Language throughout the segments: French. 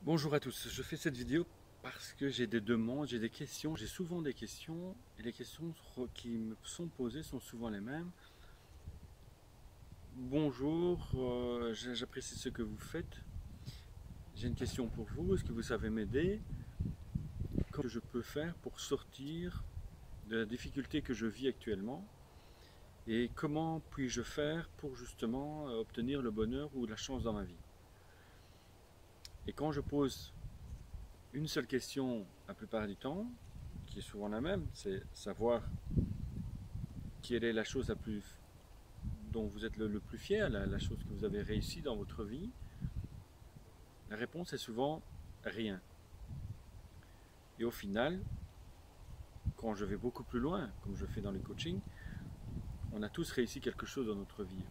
Bonjour à tous, je fais cette vidéo parce que j'ai des demandes, j'ai des questions, j'ai souvent des questions et les questions qui me sont posées sont souvent les mêmes. Bonjour, j'apprécie ce que vous faites. J'ai une question pour vous, est-ce que vous savez m'aider? Comment je peux faire pour sortir de la difficulté que je vis actuellement? Et comment puis-je faire pour justement obtenir le bonheur ou la chance dans ma vie? Et quand je pose une seule question la plupart du temps, qui est souvent la même, c'est savoir quelle est la chose la plus dont vous êtes le plus fier, la chose que vous avez réussi dans votre vie. La réponse est souvent rien. Et au final, quand je vais beaucoup plus loin, comme je fais dans les coachings, on a tous réussi quelque chose dans notre vie.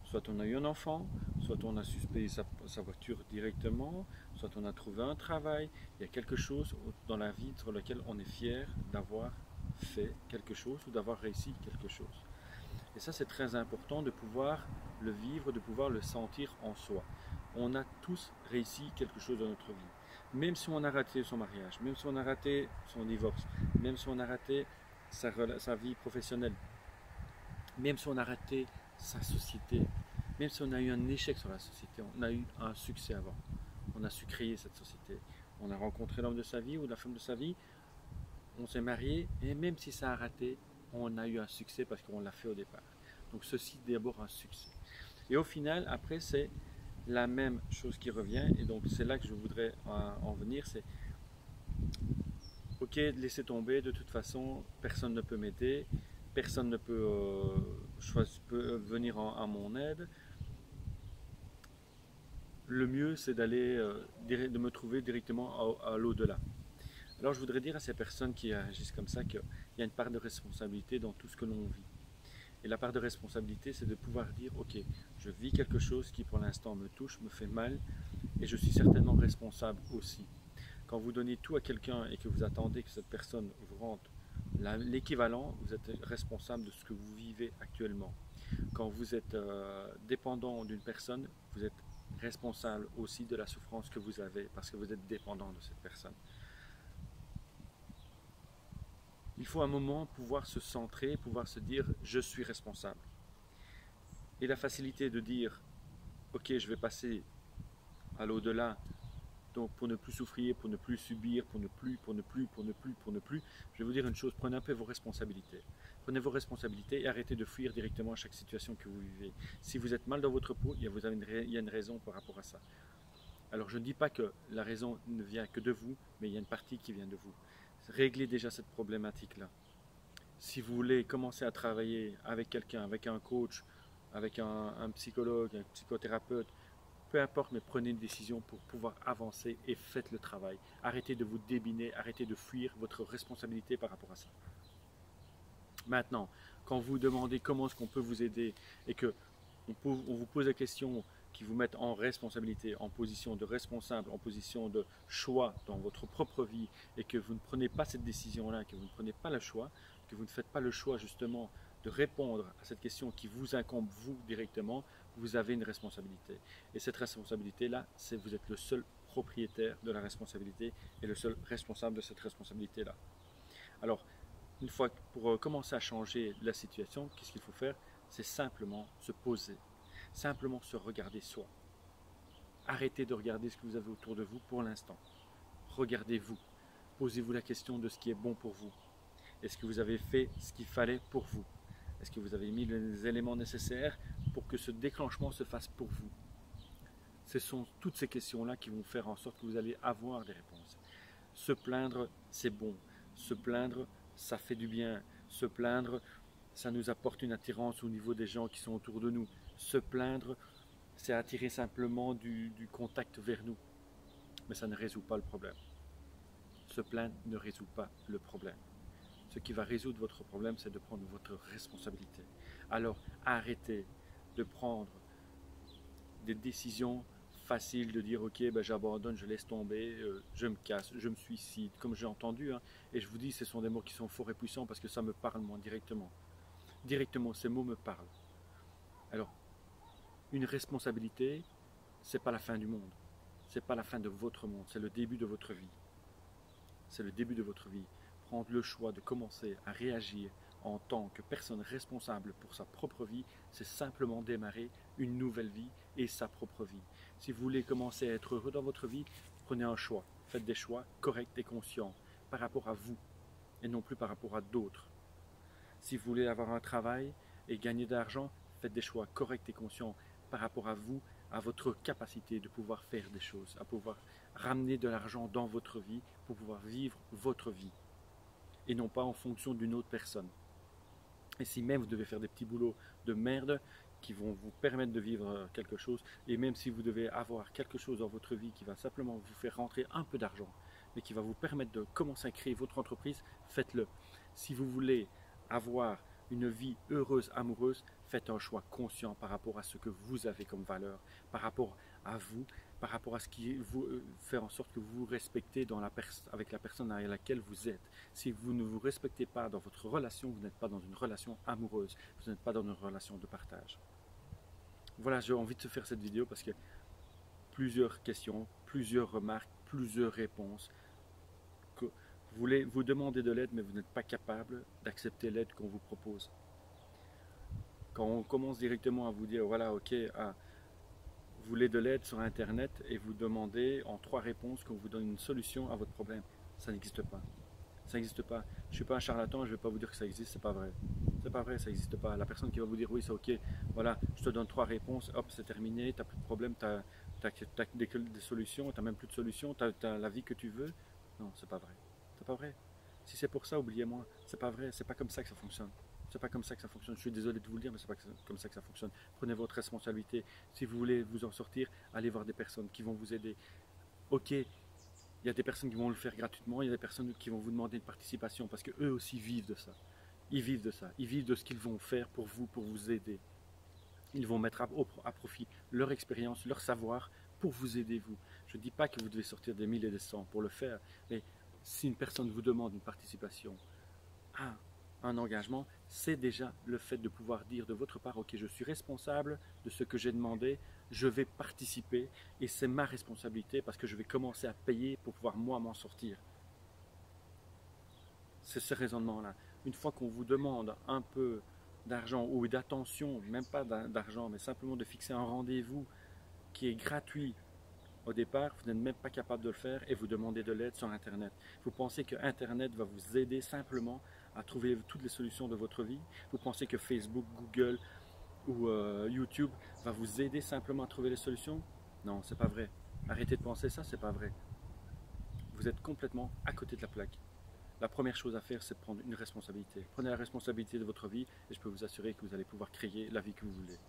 Soit on a eu un enfant, soit on a su payer sa voiture directement, soit on a trouvé un travail. Il y a quelque chose dans la vie sur lequel on est fier d'avoir fait quelque chose ou d'avoir réussi quelque chose. Et ça, c'est très important de pouvoir le vivre, de pouvoir le sentir en soi. On a tous réussi quelque chose dans notre vie. Même si on a raté son mariage, même si on a raté son divorce, même si on a raté sa vie professionnelle, même si on a raté sa société, même si on a eu un échec sur la société, on a eu un succès avant. On a su créer cette société. On a rencontré l'homme de sa vie ou la femme de sa vie, on s'est marié, et même si ça a raté, on a eu un succès parce qu'on l'a fait au départ. Donc ceci d'abord un succès. Et au final, après, c'est la même chose qui revient. Et donc c'est là que je voudrais en venir. C'est ok, laissez tomber. De toute façon, personne ne peut m'aider. Personne ne peut venir à mon aide. Le mieux, c'est de me trouver directement à l'au-delà. Alors je voudrais dire à ces personnes qui agissent comme ça qu'il y a une part de responsabilité dans tout ce que l'on vit. Et la part de responsabilité, c'est de pouvoir dire, ok, je vis quelque chose qui pour l'instant me touche, me fait mal, et je suis certainement responsable aussi. Quand vous donnez tout à quelqu'un et que vous attendez que cette personne vous rende l'équivalent, vous êtes responsable de ce que vous vivez actuellement. Quand vous êtes dépendant d'une personne, vous êtes responsable aussi de la souffrance que vous avez parce que vous êtes dépendant de cette personne. Il faut un moment pouvoir se centrer, pouvoir se dire je suis responsable. Et la facilité de dire ok, je vais passer à l'au-delà, donc pour ne plus souffrir, pour ne plus subir, pour ne plus, je vais vous dire une chose, prenez un peu vos responsabilités. Prenez vos responsabilités et arrêtez de fuir directement à chaque situation que vous vivez. Si vous êtes mal dans votre peau, il y a une raison par rapport à ça. Alors je ne dis pas que la raison ne vient que de vous, mais il y a une partie qui vient de vous. Réglez déjà cette problématique-là. Si vous voulez commencer à travailler avec quelqu'un, avec un coach, avec un psychologue, un psychothérapeute, peu importe, mais prenez une décision pour pouvoir avancer et faites le travail. Arrêtez de vous débiner, arrêtez de fuir votre responsabilité par rapport à ça. Maintenant, quand vous demandez comment est-ce qu'on peut vous aider et que on vous pose la question qui vous met en responsabilité, en position de responsable, en position de choix dans votre propre vie et que vous ne prenez pas cette décision-là, que vous ne prenez pas le choix, que vous ne faites pas le choix justement de répondre à cette question qui vous incombe vous directement, vous avez une responsabilité. Et cette responsabilité-là, c'est vous êtes le seul propriétaire de la responsabilité et le seul responsable de cette responsabilité-là. Alors, une fois pour commencer à changer la situation, qu'est-ce qu'il faut faire? C'est simplement se poser, simplement se regarder soi. Arrêtez de regarder ce que vous avez autour de vous pour l'instant. Regardez-vous. Posez-vous la question de ce qui est bon pour vous. Est-ce que vous avez fait ce qu'il fallait pour vous? Est-ce que vous avez mis les éléments nécessaires pour que ce déclenchement se fasse pour vous? Ce sont toutes ces questions-là qui vont faire en sorte que vous allez avoir des réponses. Se plaindre, c'est bon. Se plaindre, ça fait du bien. Se plaindre, ça nous apporte une attirance au niveau des gens qui sont autour de nous. Se plaindre, c'est attirer simplement du contact vers nous. Mais ça ne résout pas le problème. Se plaindre ne résout pas le problème. Ce qui va résoudre votre problème, c'est de prendre votre responsabilité. Alors arrêtez de prendre des décisions faciles, de dire ok, ben, j'abandonne, je laisse tomber, je me casse, je me suicide, comme j'ai entendu. Hein, et je vous dis, ce sont des mots qui sont forts et puissants parce que ça me parle moi directement. Directement, ces mots me parlent. Alors, une responsabilité, c'est pas la fin du monde. c'est pas la fin de votre monde, c'est le début de votre vie. C'est le début de votre vie. Prendre le choix de commencer à réagir en tant que personne responsable pour sa propre vie, c'est simplement démarrer une nouvelle vie et sa propre vie. Si vous voulez commencer à être heureux dans votre vie, prenez un choix. Faites des choix corrects et conscients par rapport à vous et non plus par rapport à d'autres. Si vous voulez avoir un travail et gagner de l'argent, faites des choix corrects et conscients par rapport à vous, à votre capacité de pouvoir faire des choses, à pouvoir ramener de l'argent dans votre vie pour pouvoir vivre votre vie et non pas en fonction d'une autre personne. Et si même vous devez faire des petits boulots de merde qui vont vous permettre de vivre quelque chose, et même si vous devez avoir quelque chose dans votre vie qui va simplement vous faire rentrer un peu d'argent, mais qui va vous permettre de commencer à créer votre entreprise, faites-le. Si vous voulez avoir une vie heureuse, amoureuse, faites un choix conscient par rapport à ce que vous avez comme valeur, par rapport à vous, par rapport à ce qui vous fait en sorte que vous vous respectez avec la personne avec laquelle vous êtes. Si vous ne vous respectez pas dans votre relation, vous n'êtes pas dans une relation amoureuse, vous n'êtes pas dans une relation de partage. Voilà, j'ai envie de te faire cette vidéo parce que plusieurs questions, plusieurs remarques, plusieurs réponses. Que vous voulez vous demander de l'aide, mais vous n'êtes pas capable d'accepter l'aide qu'on vous propose. Quand on commence directement à vous dire, voilà, ok, vous voulez de l'aide sur Internet et vous demandez en 3 réponses qu'on vous donne une solution à votre problème, ça n'existe pas. Ça n'existe pas. Je ne suis pas un charlatan, je ne vais pas vous dire que ça existe, c'est pas vrai. C'est pas vrai, ça n'existe pas. La personne qui va vous dire oui, c'est ok, voilà, je te donne 3 réponses, hop, c'est terminé, tu n'as plus de problème, tu as des solutions, tu n'as même plus de solutions, tu as la vie que tu veux. Non, c'est pas vrai. C'est pas vrai. Si c'est pour ça, oubliez-moi. C'est pas vrai, c'est pas comme ça que ça fonctionne. C'est pas comme ça que ça fonctionne. Je suis désolé de vous le dire, mais c'est pas comme ça que ça fonctionne. Prenez votre responsabilité. Si vous voulez vous en sortir, allez voir des personnes qui vont vous aider. Ok, il y a des personnes qui vont le faire gratuitement, il y a des personnes qui vont vous demander une participation parce qu'eux aussi vivent de ça. Ils vivent de ça. Ils vivent de ce qu'ils vont faire pour vous aider. Ils vont mettre à profit leur expérience, leur savoir pour vous aider vous. Je ne dis pas que vous devez sortir des 1000 et des 100 pour le faire, mais si une personne vous demande une participation à un engagement, c'est déjà le fait de pouvoir dire de votre part, ok, je suis responsable de ce que j'ai demandé, je vais participer et c'est ma responsabilité parce que je vais commencer à payer pour pouvoir moi m'en sortir. C'est ce raisonnement-là. Une fois qu'on vous demande un peu d'argent ou d'attention, même pas d'argent, mais simplement de fixer un rendez-vous qui est gratuit au départ, vous n'êtes même pas capable de le faire et vous demandez de l'aide sur Internet. Vous pensez que Internet va vous aider simplement à trouver toutes les solutions de votre vie. Vous pensez que Facebook, Google ou YouTube va vous aider simplement à trouver les solutions. Non, c'est pas vrai. Arrêtez de penser ça, c'est pas vrai. Vous êtes complètement à côté de la plaque. La première chose à faire, c'est de prendre une responsabilité. Prenez la responsabilité de votre vie et je peux vous assurer que vous allez pouvoir créer la vie que vous voulez.